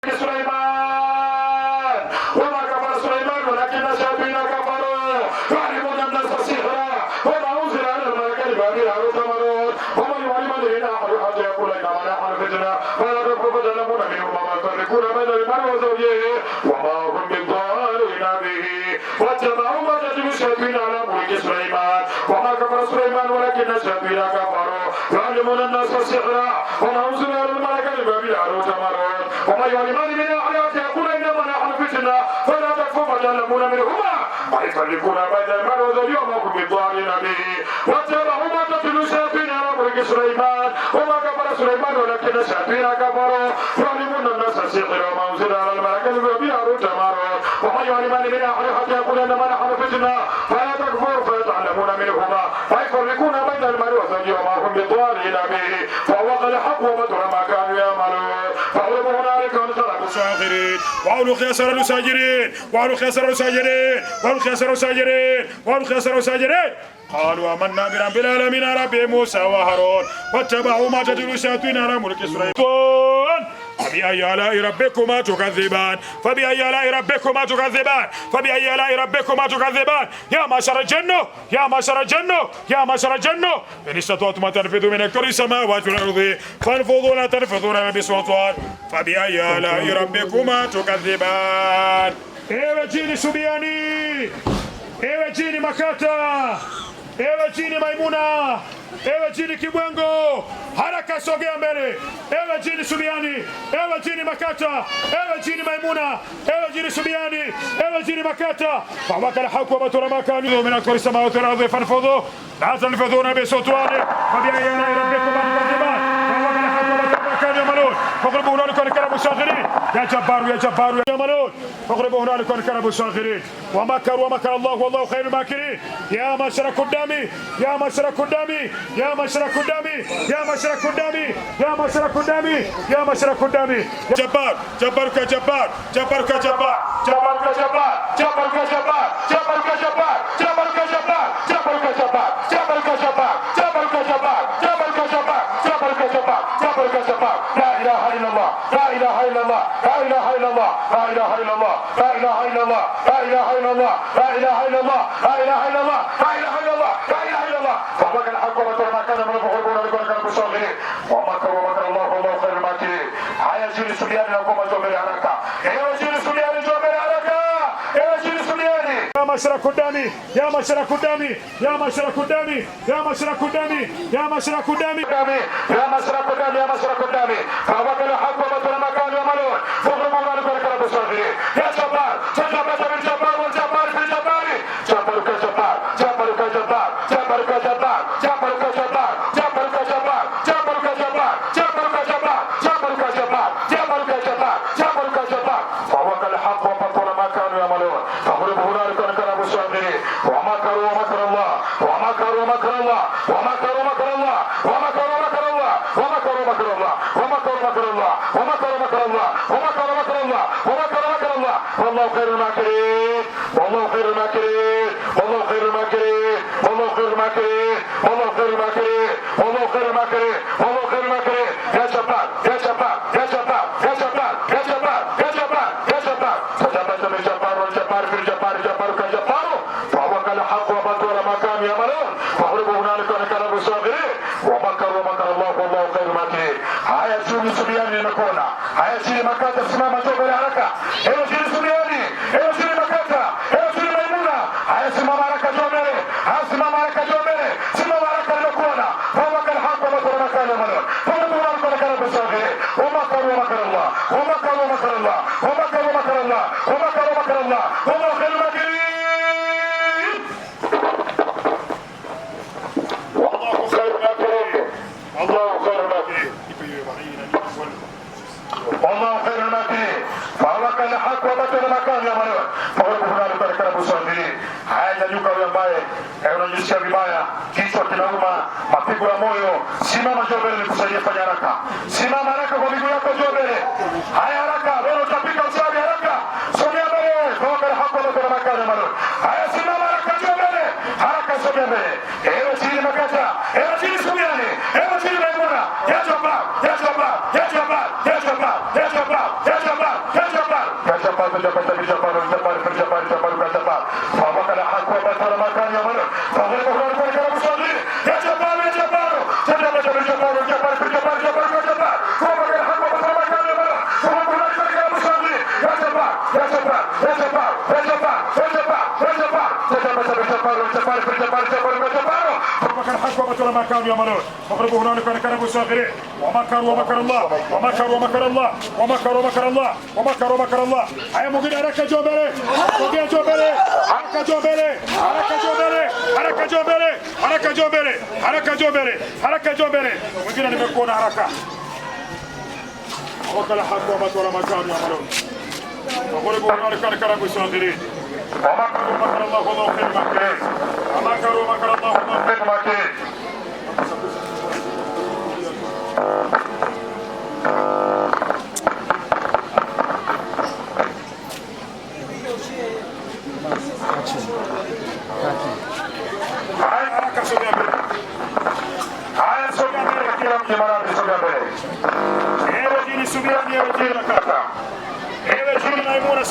سليمان وما كفر سليمان ولكن الشياطين كفروا يعلمون الناس السحر وما أنزل على الملكين ببابل هاروت وماروت ومن يعلم الذين آمنوا حتى يقول إنما نحن فتنة فلا تكفروا فتعلمون منهما ما يفرقون بين المرء وزوجه وما هم بالضالين به واتبعوا ما تتلو الشياطين على ملك سليمان وما كفر سليمان ولكن الشياطين كفروا يعلمون الناس السحر وما أنزل على الملكين ببابل هاروت وماروت وما يعلم الذين آمنوا يقول إنما نحن فتنة فلا تكفروا فتعلمون منهما ما يفرقون بين المرء وزوجه وما هم بالضالين به واتبعوا ما تتلو الشياطين على ملك سليمان وما كفر سليمان ولكن الشياطين كفروا يعلمون الناس السحر وما أنزل على الملكين ببابل هاروت وماروت وما يعلم الذين آمنوا حتى يقول إنما نحن فتنة فلا تكفروا فيتعلمون منهما ما يفرقون بين المرء وزوجه وما هم بالضالين به فوقع الحق وبطل ما كانوا يعملون فاغلبوا هنالك وانقلبوا ساخرين وألقي خسر الساجدين وألقي خسر الساجدين وألقي خسر الساجدين وألقي خسر الساجدين قالوا آمنا برب العالمين رب موسى وهارون واتبعوا ما تتلو الشياطين على ملك سليمان فبأي آلاء ربكما تكذبان فبأي آلاء ربكما تكذبان فبأي آلاء ربكما تكذبان يا معشر الجنة يا معشر الجنة يا معشر الجنة إن استطعتم أن تنفذوا من أقطار السماوات والأرض فانفذوا لا تنفذون إلا بسلطان فبأي آلاء ربكما تكذبان ewe jini Subiani, ewe jini Makata, ewe jini Maimuna, ewe jini Kibwengo, haraka sogea mbele. Ewe jini Subiani, ewe jini Makata, ewe jini Maimuna, ewe jini Subiani, ewe jini Makata. فوقع الحق وبطل ما كانوا من أقطار السماوات والأرض فانفذوا لا تنفذون بسلطان فبأي آلاء ربكما تكذبان فوقع الحق وبطل ما كانوا يعملون فاغلبوا هنالك وانقلبوا ساخرين يا جبار يا جبار يا ملون فاغلبوا هنالك وانقلبوا ساخرين ومكروا ومكر الله والله خير الماكرين يا معشر قدامي يا معشر قدامي يا معشر قدامي يا معشر قدامي يا معشر قدامي يا معشر قدامي جبار جبار كجبار جبار كجبار جبار كجبار جبار كجبار جبار كجبار جبار كجبار جبار كجبار جبار كجبار جبار كجبار جبار كجبار جبار كجبار جبار كجبار لا إله إلا الله لا إله إلا الله لا إله إلا الله لا إله إلا الله لا إله إلا الله لا إله إلا الله لا إله إلا الله لا إله إلا الله لا إله إلا الله لا إله إلا الله فبقى الحق وبطل ما كان من الفخرون لكم كانوا صاغرين ومكر ومكر الله والله خير الماكرين هيا جيل سليان لكم جبل حركة يا جيل سليان جبل حركة يا جيل سليان يا معشر قدامي يا معشر قدامي يا معشر قدامي يا معشر قدامي يا معشر قدامي يا معشر قدامي يا معشر قدامي فبقى الحق وبطل ما كانوا يعملون فاغلبوا هنالك وانقلبوا ساخرين يا جبار تجبر بالجبار والجبار في الجبار جبر كجبار جبر كجبار جبر كجبار جبر كجبار جبر كجبار جبر كجبار جبر كجبار جبر كجبار جبر كجبار جبر كجبار فوقع الحق وبطل ما كانوا يعملون فاغلبوا هنالك وانقلبوا ساخرين ومكروا ومكر الله ومكروا مكر الله ومكروا مكر الله ومكروا مكر الله ومكروا مكر الله ومكروا مكر الله ومكروا مكر الله ومكروا مكر الله ومكروا مكر الله والله خير الماكرين والله خير الماكرين والله خير الماكرين والله خير الماكرين والله خير الماكرين والله خير الماكرين والله خير الماكرين يا جبار يا جبار يا جبار يا جبار يا جبار يا جبار يا جبار فجبت من جبار والجبار في الجبار جبار كجبار فوقع الحق وبطل ما كانوا يعملون فاغلبوا هنالك وانقلبوا ساخرين ومكروا ومكر الله والله خير الماكرين هيا جيل سليان لنكونا هيا جيل مكة اسمها جبل حركة هيا جيل سلياني هيا جيل مكة هيا جيل ميمونة هيا سما معركة جومري هيا سما معركة جومري سما معركة لنكونا فوقع الحق وبطل ما كانوا يعملون فاغلبوا هنالك وانقلبوا ساخرين ومكروا ومكر الله ومكروا ومكر الله ومكروا ومكر الله ومكروا ومكر الله والله خير الماكرين والله خير الماكرين الله خير الماكرين والله خير الماكرين فوقع الحق وبطل ما كانوا يعملون فاغلبوا هنالك وانقلبوا ساخرين haya nyuka huyo ambaye unajisikia vibaya, kichwa kinauma, mapigo ya moyo, simama njoo mbele nikusaidie, fanya haraka, simama haraka kwa miguu yako, njoo mbele, haya haraka, wewe utapika usawi haraka, sogea mbele, fauka alhaq wa batil ma kana ya'malun, haya simama haraka, njoo mbele, haraka sogea mbele, ewe chini Makata, ewe chini Subiani, ewe chini Maimuna, ya Jabbar ya Jabbar, ya Jabbar, ya Jabbar, ya Jabbar, ya Jabbar, ya Jabbar, ya Jabbar, ya Jabbar, ya Jabbar, ya Jabbar, ya Jabbar, ya Jabbar, ya Jabbar. فوقع الحق وبطل ما كان يعمل فغير مخرج وكان مصلي يا جبار يا جبار يا جبار يا جبار يا جبار يا جبار يا جبار يا جبار فوقع الحق وبطل ما كان يعمل فغير مخرج وكان مصلي يا جبار يا جبار يا جبار يا جبار يا جبار يا جبار يا جبار يا جبار يا جبار يا جبار يا جبار فوقع الحق وبطل ما كانوا يعملون فاضربوا هنالك كانوا صاغرين ومكروا ومكر الله ومكروا ومكر الله ومكروا ومكر الله ومكروا ومكر الله هيا مجيد حركة جوبري مجيد جوبري حركة جوبري حركة جوبري حركة جوبري حركة جوبري حركة جوبري حركة جوبري مجيد أن يكون حركة وكل حق ومكر ما كانوا يعملون وضربوا هنالك كانوا صاغرين ومكروا ومكر الله والله خير الماكرين ومكروا ومكر الله والله خير الماكرين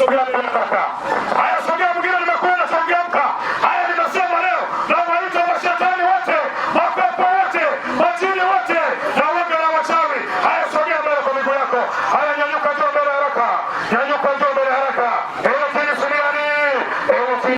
Subir